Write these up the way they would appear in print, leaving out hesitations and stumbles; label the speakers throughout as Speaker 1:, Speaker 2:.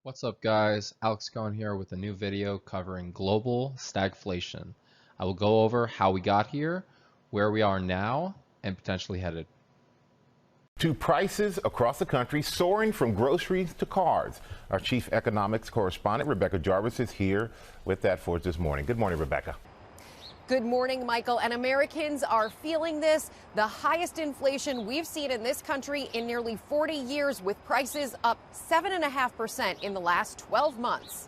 Speaker 1: What's up guys, Alex Cohen here with a new video covering global stagflation. I will go over how we got here, where we are now, and potentially headed.
Speaker 2: To prices across the country soaring from groceries to cars. Our chief economics correspondent, Rebecca Jarvis, is here with that for us this morning. Good morning, Rebecca.
Speaker 3: Good morning, Michael. And Americans are feeling this. The highest inflation we've seen in this country in nearly 40 years, with prices up 7.5% in the last 12 months.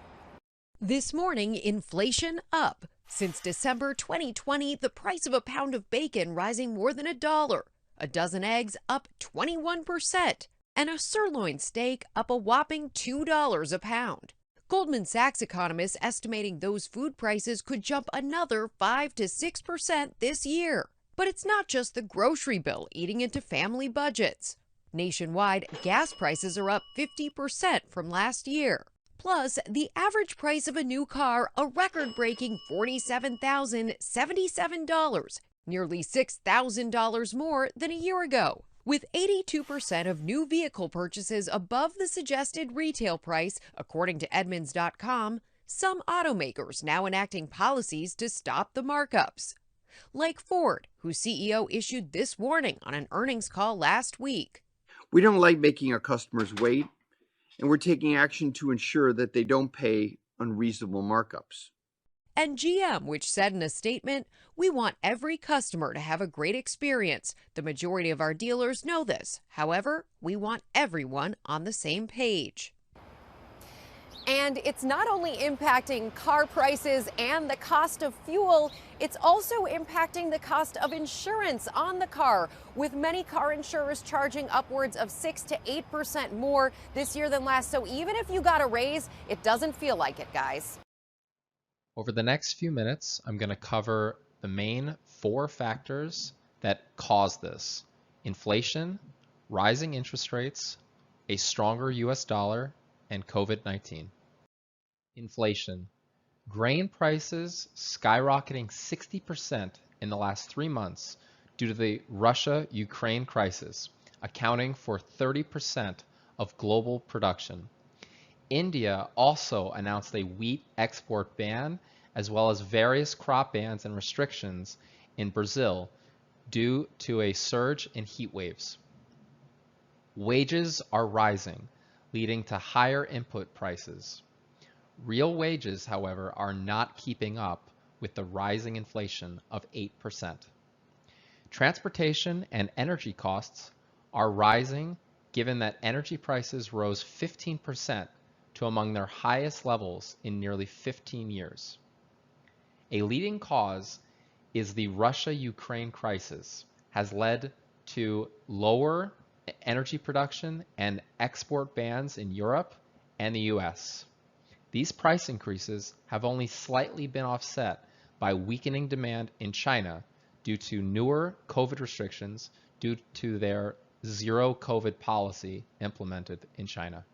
Speaker 3: This morning, inflation up. Since December 2020, the price of a pound of bacon rising more than $1. A dozen eggs up 21%. And a sirloin steak up a whopping $2 a pound. Goldman Sachs economists estimating those food prices could jump another 5 to 6% this year. But it's not just the grocery bill eating into family budgets. Nationwide, gas prices are up 50% from last year. Plus, the average price of a new car, a record-breaking $47,077, nearly $6,000 more than a year ago. With 82% of new vehicle purchases above the suggested retail price, according to Edmunds.com, some automakers now enacting policies to stop the markups. Like Ford, whose CEO issued this warning on an earnings call last week.
Speaker 4: We don't like making our customers wait, and we're taking action to ensure that they don't pay unreasonable markups.
Speaker 3: And GM, which said in a statement, "We want every customer to have a great experience. The majority of our dealers know this. However, we want everyone on the same page." And it's not only impacting car prices and the cost of fuel, it's also impacting the cost of insurance on the car, with many car insurers charging upwards of 6 to 8% more this year than last. So even if you got a raise, it doesn't feel like it, guys.
Speaker 1: Over the next few minutes, I'm going to cover the main 4 factors that cause this: inflation, rising interest rates, a stronger US dollar, and COVID-19. Inflation. Grain prices skyrocketing 60% in the last 3 months due to the Russia-Ukraine crisis, accounting for 30% of global production. India also announced a wheat export ban, as well as various crop bans and restrictions in Brazil due to a surge in heat waves. Wages are rising, leading to higher input prices. Real wages, however, are not keeping up with the rising inflation of 8%. Transportation and energy costs are rising, given that energy prices rose 15% to among their highest levels in nearly 15 years. A leading cause is the Russia-Ukraine crisis has led to lower energy production and export bans in Europe and the US. These price increases have only slightly been offset by weakening demand in China due to newer COVID restrictions due to their zero COVID policy implemented in China.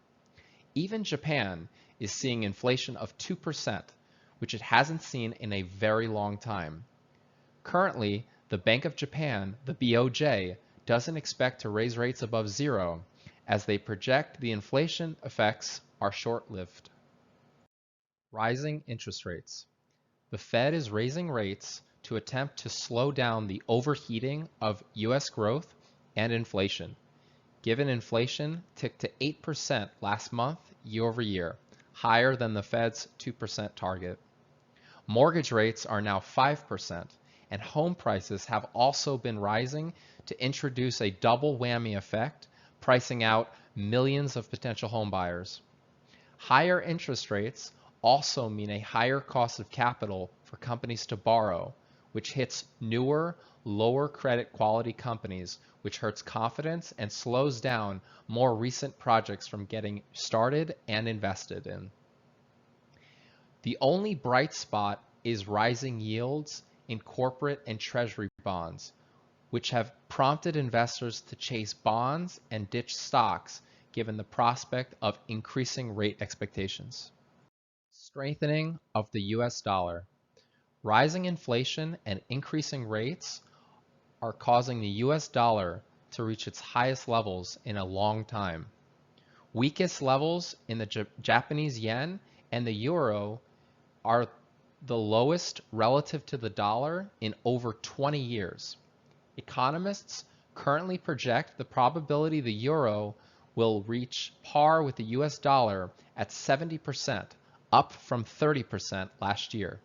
Speaker 1: Even Japan is seeing inflation of 2%, which it hasn't seen in a very long time. Currently, the Bank of Japan, the BOJ, doesn't expect to raise rates above 0, as they project the inflation effects are short-lived. Rising interest rates. The Fed is raising rates to attempt to slow down the overheating of US growth and inflation. Given inflation ticked to 8% last month year over year, higher than the Fed's 2% target. Mortgage rates are now 5%, and home prices have also been rising to introduce a double whammy effect, pricing out millions of potential home buyers. Higher interest rates also mean a higher cost of capital for companies to borrow, which hits newer, lower credit quality companies, which hurts confidence and slows down more recent projects from getting started and invested in. The only bright spot is rising yields in corporate and treasury bonds, which have prompted investors to chase bonds and ditch stocks given the prospect of increasing rate expectations. Strengthening of the US dollar. Rising inflation and increasing rates are causing the US dollar to reach its highest levels in a long time. Weakest levels in the Japanese yen and the euro are the lowest relative to the dollar in over 20 years. Economists currently project the probability the euro will reach par with the US dollar at 70%, up from 30% last year.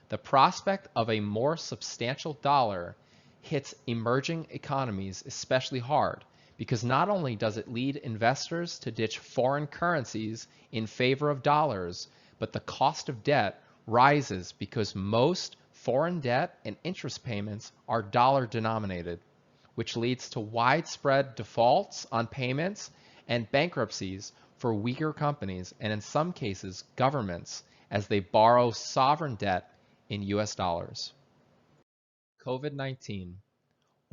Speaker 1: The prospect of a more substantial dollar hits emerging economies especially hard because not only does it lead investors to ditch foreign currencies in favor of dollars, but the cost of debt rises because most foreign debt and interest payments are dollar denominated, which leads to widespread defaults on payments and bankruptcies for weaker companies and in some cases governments as they borrow sovereign debt in US dollars. COVID-19.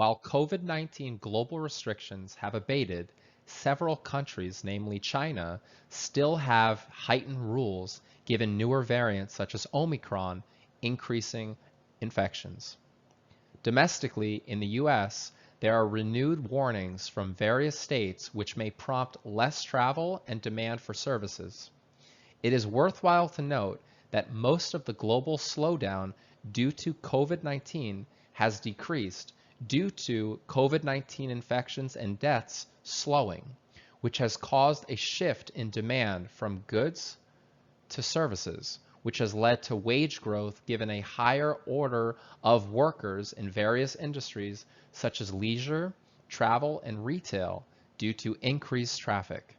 Speaker 1: While COVID-19 global restrictions have abated, several countries, namely China, still have heightened rules given newer variants such as Omicron increasing infections. Domestically, in the US, there are renewed warnings from various states which may prompt less travel and demand for services. It is worthwhile to note that most of the global slowdown due to COVID-19 has decreased due to COVID-19 infections and deaths slowing, which has caused a shift in demand from goods to services, which has led to wage growth given a higher order of workers in various industries such as leisure, travel, and retail due to increased traffic.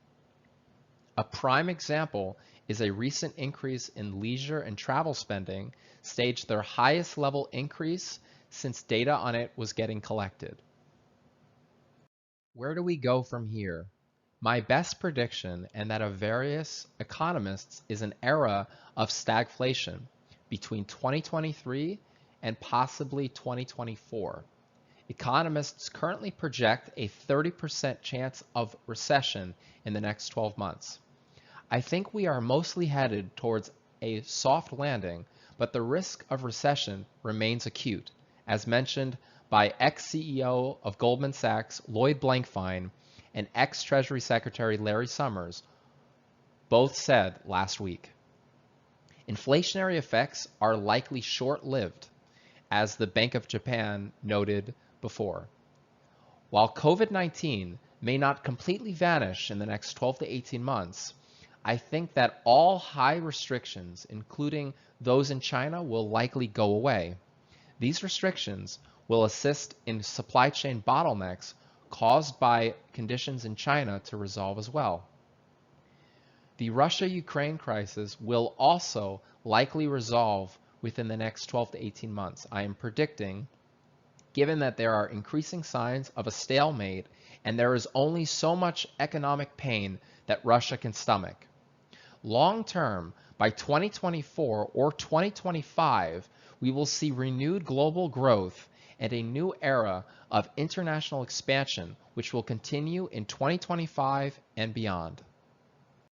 Speaker 1: A prime example is a recent increase in leisure and travel spending staged their highest level increase since data on it was getting collected. Where do we go from here? My best prediction, and that of various economists, is an era of stagflation between 2023 and possibly 2024. Economists currently project a 30% chance of recession in the next 12 months. I think we are mostly headed towards a soft landing, but the risk of recession remains acute, as mentioned by ex-CEO of Goldman Sachs, Lloyd Blankfein, and ex-Treasury Secretary Larry Summers, both said last week. Inflationary effects are likely short-lived, as the Bank of Japan noted before. While COVID-19 may not completely vanish in the next 12 to 18 months, I think that all high restrictions, including those in China, will likely go away. These restrictions will assist in supply chain bottlenecks caused by conditions in China to resolve as well. The Russia-Ukraine crisis will also likely resolve within the next 12 to 18 months. I am predicting, given that there are increasing signs of a stalemate and there is only so much economic pain that Russia can stomach. Long term, by 2024 or 2025, we will see renewed global growth and a new era of international expansion, which will continue in 2025 and beyond.